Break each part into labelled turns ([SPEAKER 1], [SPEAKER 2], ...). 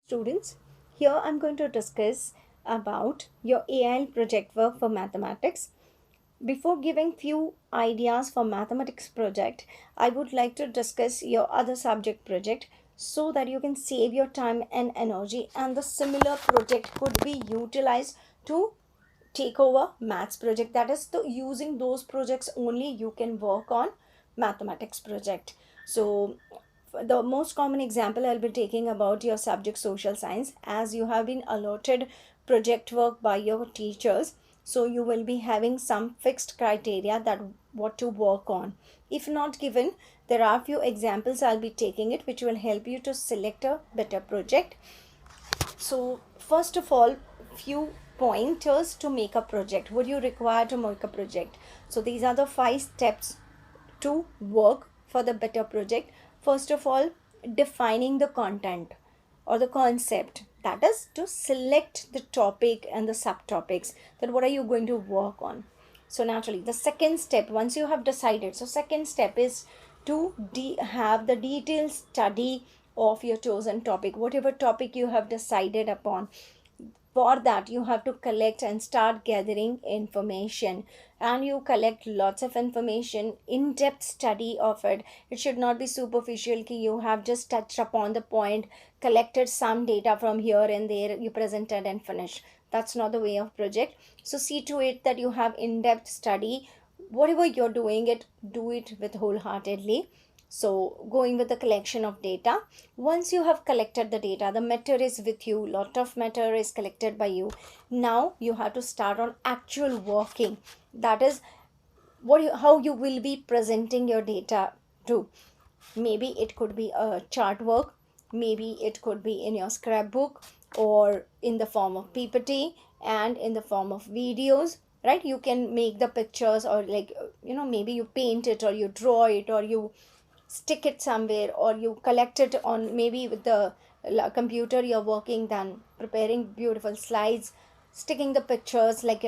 [SPEAKER 1] students. Here I'm going to discuss about your AI project work for mathematics. Before giving few ideas for mathematics project, I would like to discuss your other subject project so that you can save your time and energy, and the similar project could be utilized to take over maths project. That is, the using those projects only you can work on mathematics project. So the most common example I'll be taking about your subject social science, as you have been allotted project work by your teachers, so you will be having some fixed criteria that what to work on. If not given, there are few examples I'll be taking it which will help you to select a better project. So first of all, few pointers to make a project. Would you require to make a project? So these are the 5 steps to work for the better project. First of all, defining the content or the concept, that is to select the topic and the subtopics, that what are you going to work on. So naturally the second step, once you have decided, so second step is to have the detailed study of your chosen topic, whatever topic you have decided upon. For that you have to collect and start gathering information, and you collect lots of information, in-depth study of it. It should not be superficial ki you have just touched upon the point, collected some data from here and there, you presented and finished. That's not the way of project. So see to it that you have in-depth study. Whatever you're doing it, do it with wholeheartedly. So going with the collection of data, once you have collected the data, the matter is with you, lot of matter is collected by you. Now you have to start on actual working, that is how you will be presenting your data to. Maybe it could be a chart work, maybe it could be in your scrapbook, or in the form of ppt and in the form of videos, right? You can make the pictures, or like maybe you paint it or you draw it or you stick it somewhere, or you collect it on maybe with the computer you're working, then preparing beautiful slides, sticking the pictures, like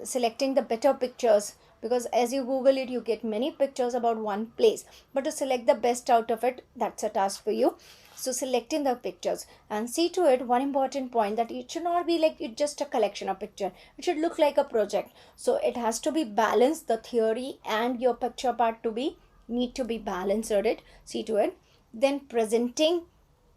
[SPEAKER 1] selecting the better pictures, because as you google it you get many pictures about one place, but to select the best out of it, that's a task for you. So selecting the pictures, and see to it, one important point, that it should not be like it just a collection of picture, it should look like a project. So it has to be balanced, the theory and your picture part to be need to be balanced at it. See to it. Then presenting,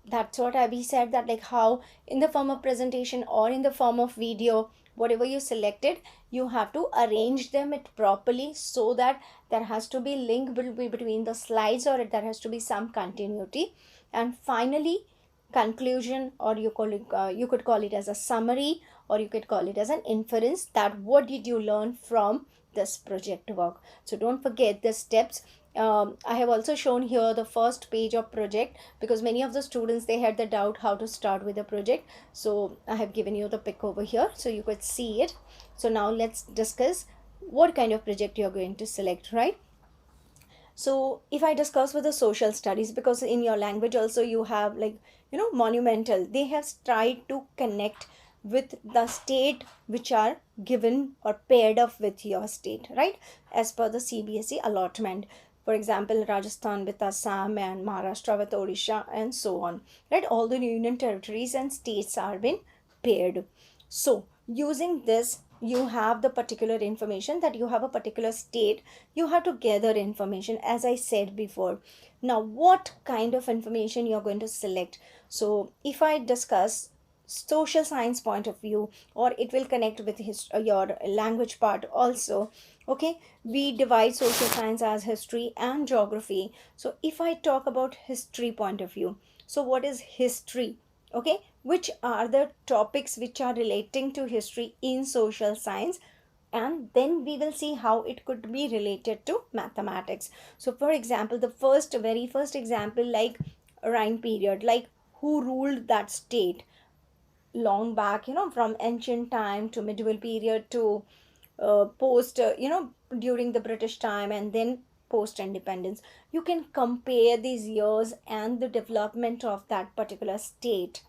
[SPEAKER 1] that's what Abby said, that like how in the form of presentation or in the form of video, whatever you selected, you have to arrange them it properly, so that there has to be link between the slides, or there has to be some continuity. And finally, conclusion, or you call it you could call it as a summary, or you could call it as an inference, that what did you learn from this project work. So don't forget the steps. I have also shown here the first page of project, because many of the students, they had the doubt how to start with the project. So I have given you the pic over here so you could see it. So now let's discuss what kind of project you're going to select, right? So if I discuss with the social studies, because in your language also you have like monumental, they have tried to connect with the state which are given or paired up with your state, right, as per the cbse allotment. For example, Rajasthan with Assam, and Maharashtra with Odisha, and so on, right? All the union territories and states are been paired. So using this, you have the particular information, that you have a particular state, you have to gather information, as I said before. Now what kind of information you're going to select? So if I discuss social science point of view, or it will connect with your language part also. Okay, we divide social science as history and geography. So if I talk about history point of view, so what is history? Okay, which are the topics which are relating to history in social science, and then we will see how it could be related to mathematics. So for example, the very first example, like Rhine period, like who ruled that state long back, from ancient time to medieval period to post, during the British time, and then post independence. You can compare these years and the development of that particular state,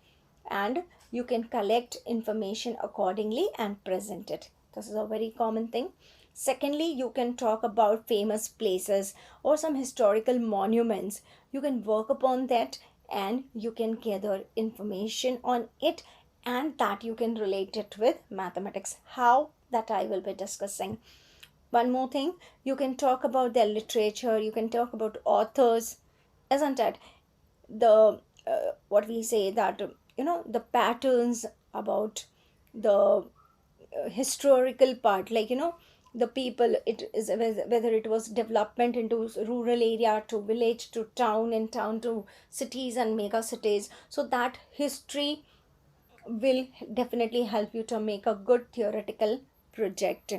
[SPEAKER 1] and you can collect information accordingly and present it. This is a very common thing. Secondly, you can talk about famous places or some historical monuments. You can work upon that and you can gather information on it, and that you can relate it with mathematics. How? That I will be discussing. One more thing, you can talk about their literature, you can talk about authors, isn't it? The what we say that the patterns about the historical part, like the people, it is whether it was development into rural area to village to town and town to cities and mega cities. So that history will definitely help you to make a good theoretical project.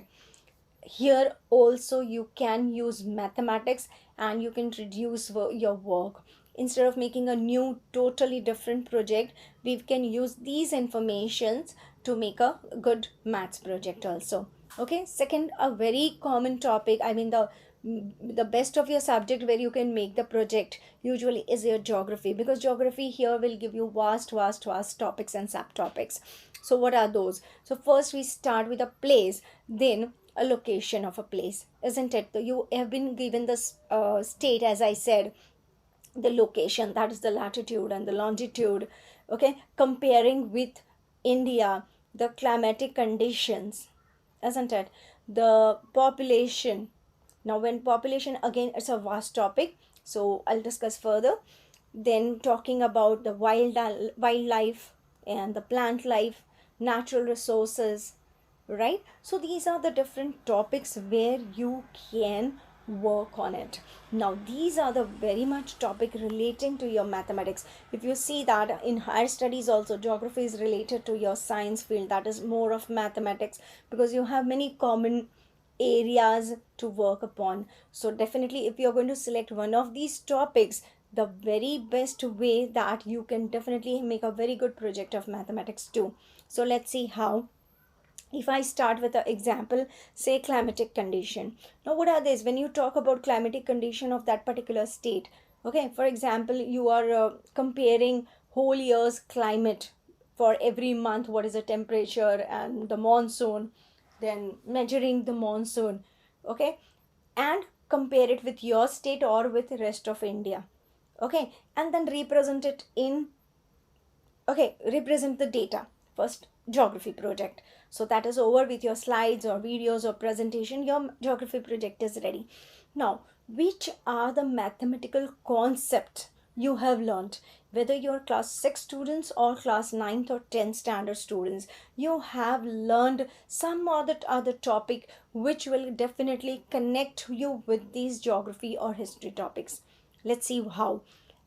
[SPEAKER 1] Here also you can use mathematics, and you can reduce your work. Instead of making a new totally different project, we can use these informations to make a good maths project also. Okay, second, a very common topic, I mean the best of your subject where you can make the project usually is your geography, because geography here will give you vast topics and subtopics. So what are those? So first we start with a place, then a location of a place, isn't it? So you have been given this state, as I said, the location, that is the latitude and the longitude. Okay, comparing with India, the climatic conditions, isn't it? The population. Now when population, again it's a vast topic, so I'll discuss further. Then talking about the wildlife and the plant life, natural resources, right? So these are the different topics where you can work on it. Now these are the very much topic relating to your mathematics. If you see that in higher studies also, geography is related to your science field, that is more of mathematics, because you have many common areas to work upon. So definitely if you're going to select one of these topics, the very best way that you can definitely make a very good project of mathematics too. So let's see how. If I start with an example, say climatic condition. Now what are these? When you talk about climatic condition of that particular state, okay, for example, you are comparing whole year's climate for every month, what is the temperature and the monsoon, then measuring the monsoon, okay, and compare it with your state or with the rest of India, okay, and then represent it in, okay, represent the data. First, geography project. So that is over with your slides or videos or presentation, your geography project is ready. Now which are the mathematical concept you have learned, whether you're class 6 students or class 9th or 10th standard students, you have learned some other topic which will definitely connect you with these geography or history topics. Let's see how.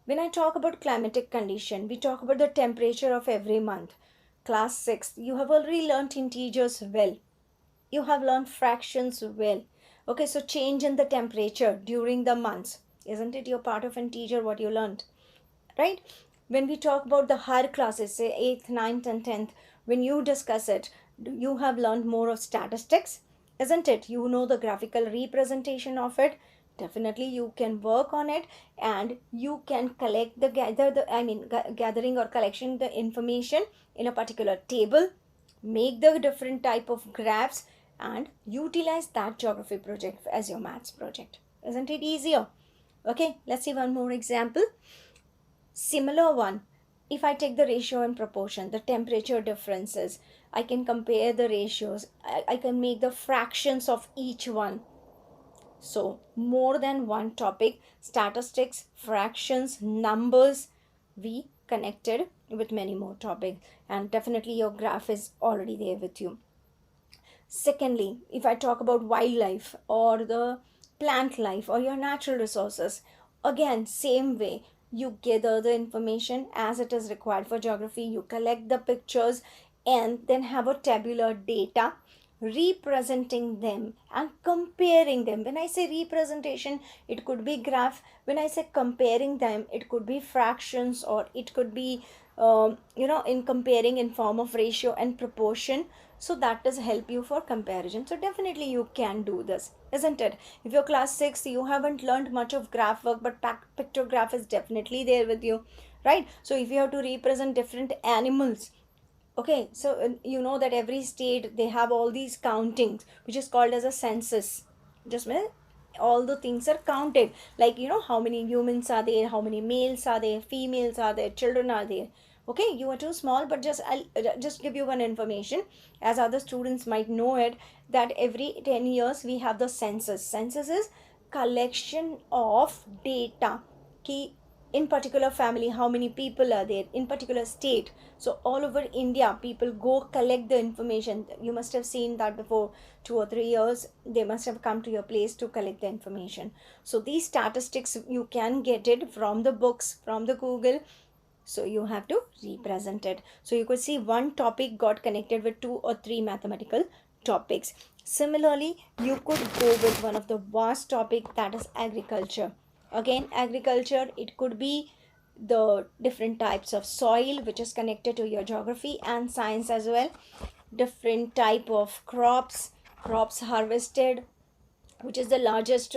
[SPEAKER 1] When I talk about climatic condition, we talk about the temperature of every month. Class 6, you have already learnt integers well. You have learned fractions well. Okay, so change in the temperature during the months. Isn't it your part of integer what you learned? Right? When we talk about the higher classes, say 8th, ninth, and 10th, when you discuss it, you have learned more of statistics, isn't it? You know the graphical representation of it. Definitely you can work on it, and you can collect the gathering or collection the information in a particular table, make the different type of graphs, and utilize that geography project as your maths project. Isn't it easier? Okay, let's see one more example. Similar one, if I take the ratio and proportion, the temperature differences, I can compare the ratios, I can make the fractions of each one. So more than one topic, statistics, fractions, numbers, we connected with many more topics, and definitely your graph is already there with you. Secondly, if I talk about wildlife or the plant life or your natural resources, again, same way, you gather the information as it is required for geography, you collect the pictures, and then have a tabular data representing them and comparing them. When I say representation, it could be graph. When I say comparing them, it could be fractions, or it could be in comparing in form of ratio and proportion. So that does help you for comparison. So definitely you can do this, isn't it? If you're class 6, you haven't learned much of graph work, but pictograph is definitely there with you, right? So if you have to represent different animals, okay, so you know that every state they have all these countings which is called as a census. Just a minute. all the things are counted, like how many humans are there, how many males are there, females are there, children are there. Okay, you are too small, but I'll just give you one information, as other students might know it, that every 10 years we have the census. Census is collection of data, key, in particular family how many people are there, in particular state. So all over India people go collect the information. You must have seen that before 2 or 3 years they must have come to your place to collect the information. So these statistics you can get it from the books, from the Google. So you have to represent it. So you could see one topic got connected with 2 or 3 mathematical topics. Similarly, you could go with one of the vast topic, that is agriculture. Again, agriculture, it could be the different types of soil which is connected to your geography and science as well. Different type of crops harvested, which is the largest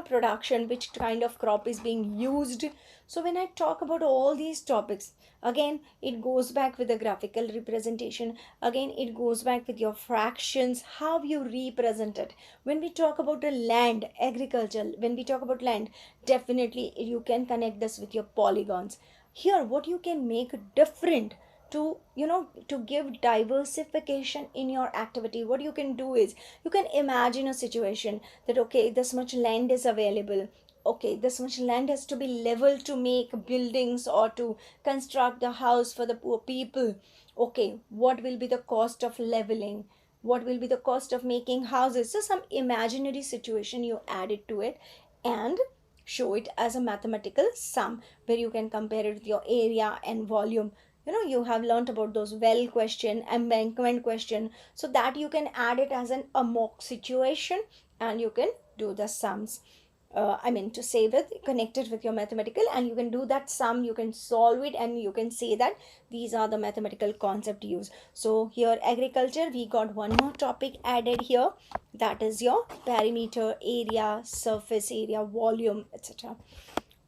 [SPEAKER 1] production, which kind of crop is being used. So when I talk about all these topics, again it goes back with the graphical representation, again it goes back with your fractions, how you represent it. When we talk about the land, agriculture, when we talk about land, definitely you can connect this with your polygons. Here what you can make different to to give diversification in your activity, what you can do is you can imagine a situation that okay, this much land is available, okay, this much land has to be leveled to make buildings or to construct the house for the poor people. Okay, what will be the cost of leveling, what will be the cost of making houses? So some imaginary situation you add it to it and show it as a mathematical sum, where you can compare it with your area and volume. You have learnt about those well question, embankment question, so that you can add it as a mock situation and you can do the sums. To save it, connect it with your mathematical, and you can do that sum, you can solve it, and you can say that these are the mathematical concept used. So here agriculture, we got one more topic added here, that is your perimeter, area, surface area, volume, etc.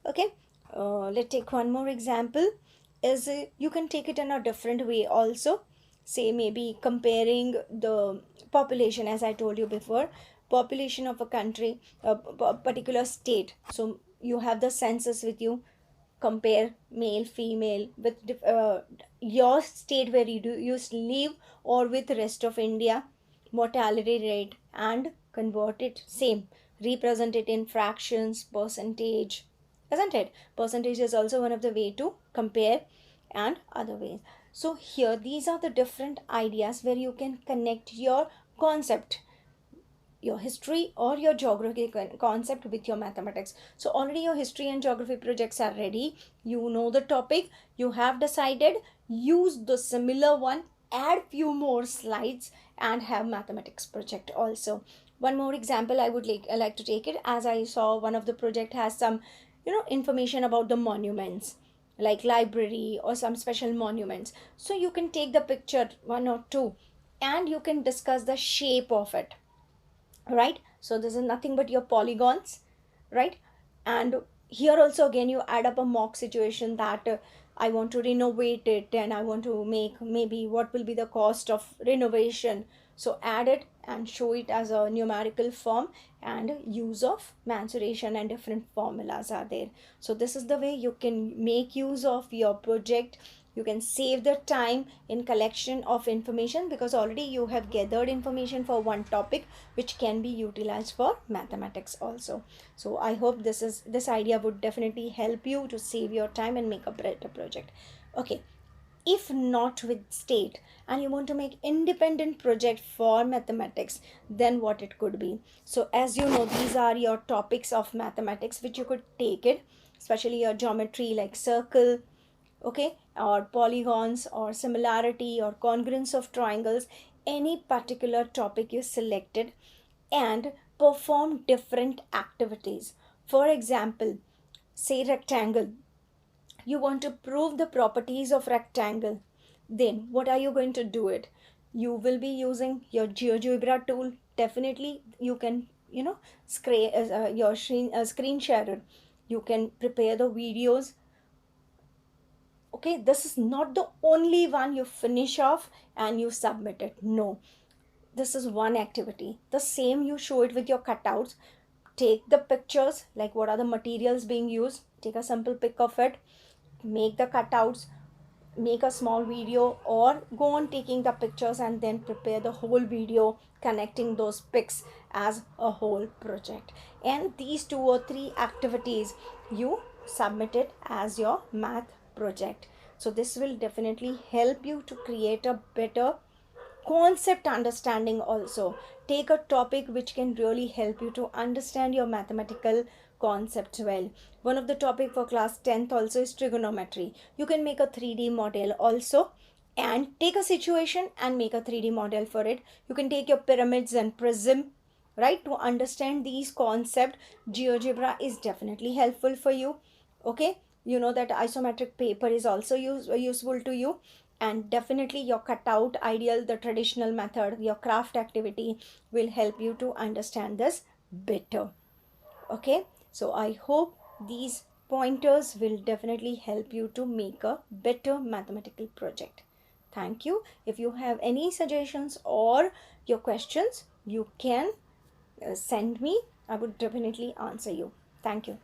[SPEAKER 1] Okay, let's take one more example. Is you can take it in a different way also. Say maybe comparing the population, as I told you before, population of a country, a particular state. So you have the census with you, compare male female with your state where you live, or with rest of India, mortality rate, and convert it same, represent it in fractions, percentage, isn't it? Percentage is also one of the way to compare, and other ways. So here these are the different ideas where you can connect your concept, your history or your geography concept with your mathematics. So already your history and geography projects are ready, you know the topic, you have decided, use the similar one, add few more slides, and have mathematics project also. One more example I would like to take it, as I saw one of the project has some information about the monuments, like library or some special monuments. So you can take the picture one or two and you can discuss the shape of it, right? So this is nothing but your polygons, right? And here also again you add up a mock situation that I want to renovate it and I want to make, maybe what will be the cost of renovation. So add it and show it as a numerical form, and use of mensuration and different formulas are there. So this is the way you can make use of your project. You can save the time in collection of information, because already you have gathered information for one topic which can be utilized for mathematics also. So I hope this idea would definitely help you to save your time and make a better project. Okay, if not with state and you want to make independent project for mathematics, then what it could be. So as you know, these are your topics of mathematics which you could take it, especially your geometry like circle, okay, or polygons, or similarity or congruence of triangles, any particular topic you selected, and perform different activities. For example, say rectangle, you want to prove the properties of rectangle, then what are you going to do it? You will be using your GeoGebra tool. Definitely you can screen share it, you can prepare the videos. Okay, this is not the only one you finish off and you submit it, no, this is one activity. The same you show it with your cutouts. take the pictures, like what are the materials being used, take a simple pic of it, make the cutouts, make a small video, or go on taking the pictures and then prepare the whole video connecting those pics as a whole project. And these 2 or 3 activities you submit it as your math project. So this will definitely help you to create a better concept understanding. Also take a topic which can really help you to understand your mathematical concepts well. One of the topic for class 10th also is trigonometry. You can make a 3D model also, and take a situation and make a 3D model for it. You can take your pyramids and prism, right, to understand these concept. GeoGebra is definitely helpful for you. Okay, you know that isometric paper is also useful to you. And definitely your cutout ideal, the traditional method, your craft activity will help you to understand this better. Okay, so I hope these pointers will definitely help you to make a better mathematical project. Thank you. If you have any suggestions or your questions, you can send me. I would definitely answer you. Thank you.